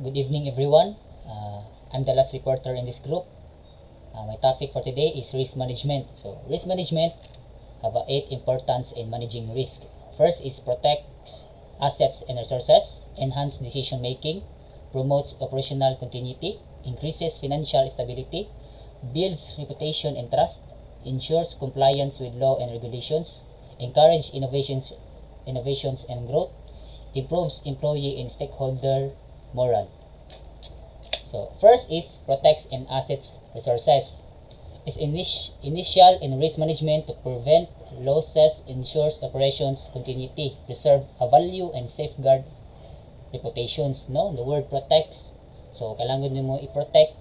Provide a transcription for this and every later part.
Good evening, everyone. I'm the last reporter in this group. My topic for today is risk management. So, risk management have 8 importance in managing risk. First is protects assets and resources, enhance decision making, promotes operational continuity, increases financial stability, builds reputation and trust, ensures compliance with law and regulations, encourage innovations and growth, improves employee and stakeholder moral. So, first is protects and assets resources. Is initial in risk management to prevent losses, ensures operations continuity, preserve a value and safeguard reputations. No, the word protects. So, kailangan nimo i-protect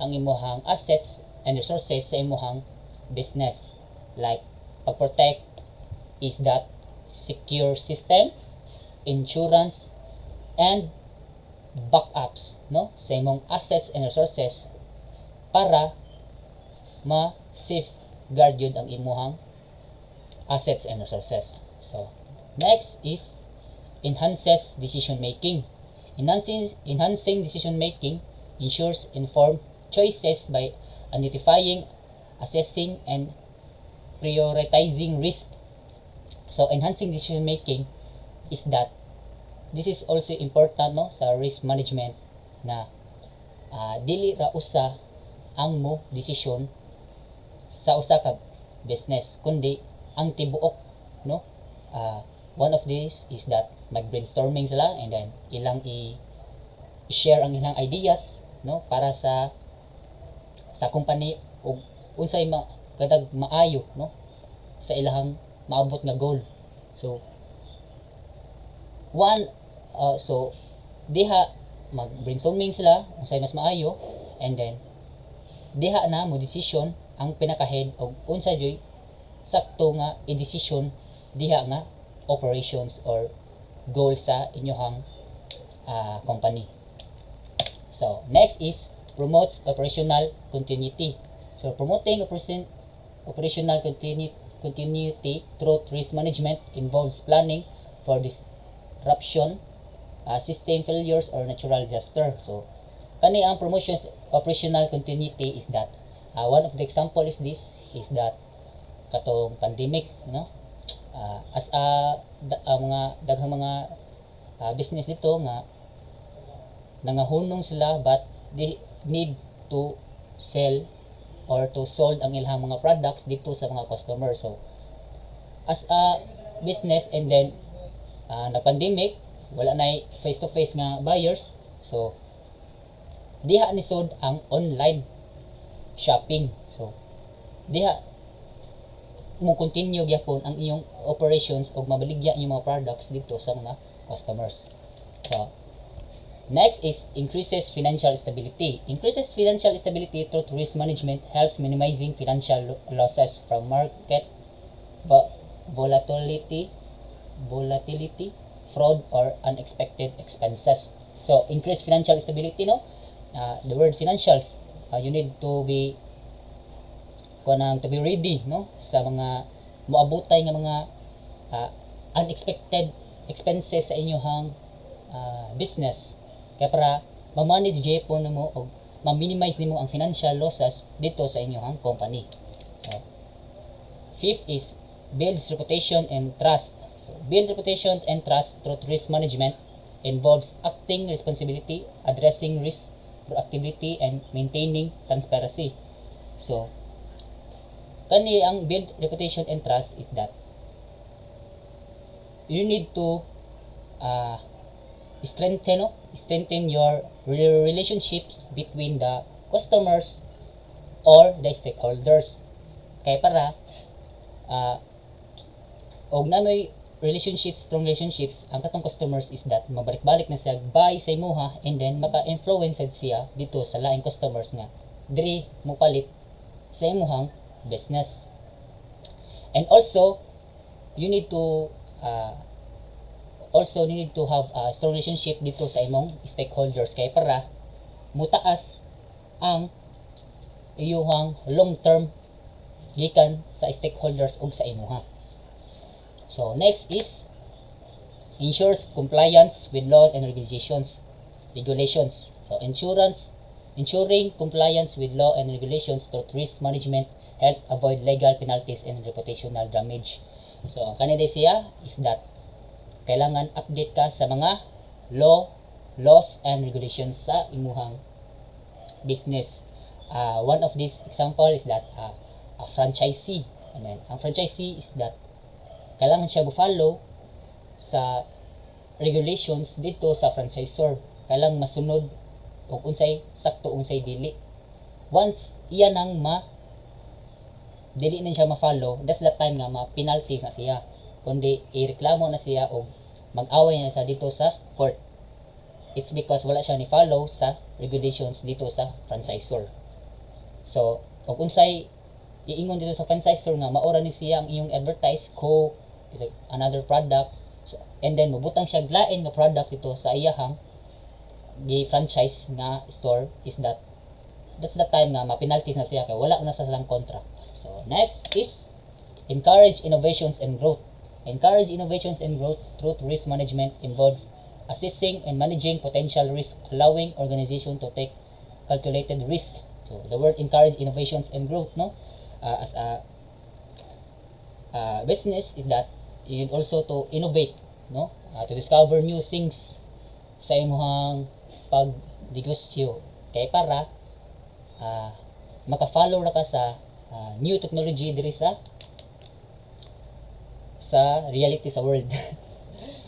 ang imuhang assets and resources sa imuhang business. Like, pag-protect is that secure system, insurance, and backups, no, sa imong assets and resources para ma-safeguard yun ang imuhang assets and resources. So, next is enhances decision making. Enhancing decision making ensures informed choices by identifying, assessing, and prioritizing risk. So, enhancing decision making is that this is also important, no, sa risk management na dili ra usa ang mo desisyon sa usa ka business kundi ang tibuok, no. One of these is that mag-brainstorming sila and then ilang i-share ang ilang ideas, no, para sa company ug unsay kadag maayo, no, sa ilahang maabot nga goal. So diha mag-brainstorming sila unsay mas maayo and then diha na mo decision ang pinaka-head og unsa joy sakto nga i-decision diha nga operations or goal sa inyohang company. So, next is promotes operational continuity. So, promoting operational continuity through risk management involves planning for disruption, system failures, or natural disaster. So, kani ang promotions operational continuity is that one of the example is that katong pandemic, no, as mga daghang mga business dito nga nangahunong sila but they need to sell or to sold ang ilang mga products dito sa mga customers. So, as a business and then na-pandemic, wala na face-to-face nga buyers. So, diha ni sod ang online shopping. So, diha mo continue gyapon ang iyong operations o mabaligya yung mga products dito sa mga customers. So, next is increases financial stability. Increases financial stability through risk management helps minimizing financial losses from market volatility, fraud, or unexpected expenses. So, increase financial stability, no? The word financials, you need to be ready, no, sa mga moabutay nga mga unexpected expenses sa inyong business kaya para ma-manage gyapon nimo o ma-minimize nimo ang financial losses dito sa inyong company. So, fifth is builds reputation and trust. So, build reputation and trust through risk management involves acting responsibility, addressing risk proactivity, and maintaining transparency. So, kani ang build reputation and trust is that you need to strengthen your relationships between the customers or the stakeholders. Kaya para og nanoy strong relationships ang katong customers is that mabalik-balik na siya buy sa imuha and then maka-influence siya dito sa laing customers nga diri mo palit sa imuhang business. And also you need to have a strong relationship dito sa imong stakeholders kay para mutaas ang iyuhang long term gikan sa stakeholders ug sa imuha. So next is ensures compliance with laws and regulations. regulations. So ensuring compliance with law and regulations through risk management help avoid legal penalties and reputational damage. So ang kanina siya is that kailangan update ka sa mga laws and regulations sa imuhang business. One of these example is that a franchisee. Ang franchisee is that kailangan siya follow sa regulations dito sa franchisor. Kailangan masunod o unsay sakto unsay dili. Once iyan ang dili na siya ma-follow, that's the time nga ma-penalty na siya. Kundi ireklamo na siya o mag-away na siya dito sa court. It's because wala siya ni follow sa regulations dito sa franchisor. So, og unsay iingon dito sa franchisor nga maora ni siya ang iyong advertise ko another product, so, and then mubutang siya glain nga product dito sa iyahang gi-franchise nga store, is that's the time nga ma-penalty na siya kay wala na sa silang contract. So next is encourage innovations and growth. Encourage innovations and growth through risk management involves assessing and managing potential risk, allowing organization to take calculated risk. So the word encourage innovations and growth, no? As a business is that you need also to innovate, no? To discover new things sa imong pag-negosyo. Kay para maka-follow ra ka sa new technology diri sa reality sa world.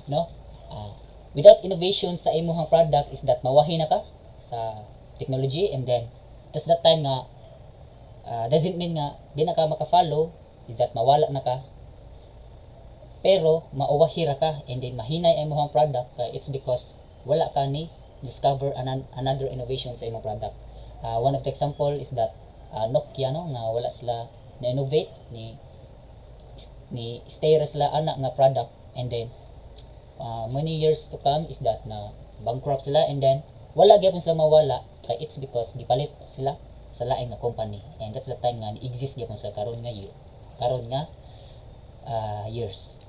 No? Without innovation sa imong product is that mawahi na ka sa technology, and then that's the time nga doesn't mean nga di na ka maka-follow, is that mawala na ka, pero mauwahi ra ka and then mahinay ang imong product. It's because wala ka ni discover another innovation sa imong product. One of the example is that Nokia, no, nga wala sila na innovate ni stay ra sila ana nga product, and then many years to come is that na bankrupt sila, and then wala gyapon sila mawala kay it's because gipalit sila sa lain nga company, and that's the time nga ni-exist gyapon sa karon nga years.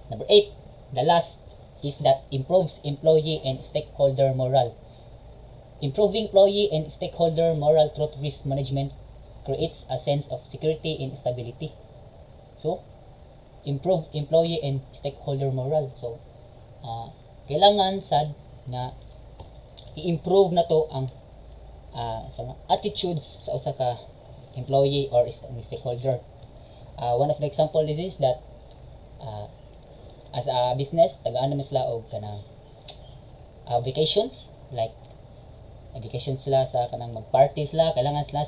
Number 8, the last is that improves employee and stakeholder morale. Improving employee and stakeholder morale through risk management creates a sense of security and stability. So, improve employee and stakeholder morale. So, kailangan sad na i-improve na to ang attitudes sa usa ka employee or stakeholder. One of the example is that as a business, tagaan naman sila og kanang vacations, like vacation sila sa kanang mag-party sila, kailangan sila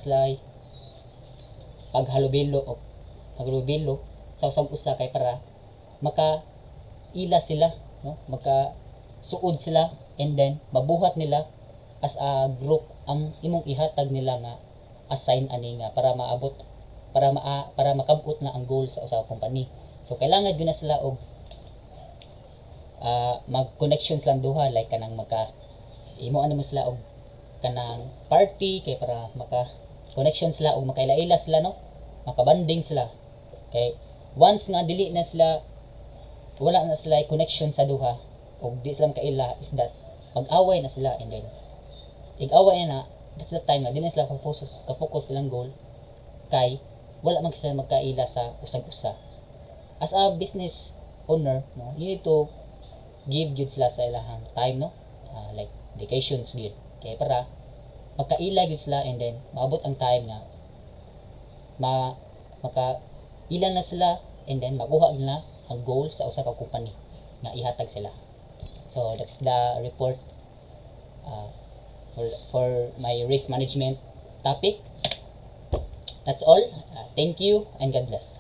paghalubilo sa usag usa kay para maka-ila sila, no? Maka-suod sila, and then mabuhat nila as a group ang imong ihatag nila nga assign ani nga para maabot para makabot na ang goal sa usa ka company. So kailangan gyud na sila og mag-connections lang duha, like kanang imo mo sila og kanang party kay para maka-connection sila o makaila-ila sila, no? Makabanding sila. Kay once nga dili na sila, wala na sila connection sa duha o di sila makaila, is that mag-away na sila, and then ig-away na, that's the time nga di na sila ka-focus silang goal kay wala man sila magkaila sa usag-usa. As a business owner, no, you need to give jud sila sa ilahang time, no? Like vacations gyud. Kaya para magkaila gyud sila, and then maabot ang time nga maka-ilan na sila, and then makuha nila ang goal sa usa ka company nga ihatag sila. So that's the report for my risk management topic. That's all. Thank you and God bless.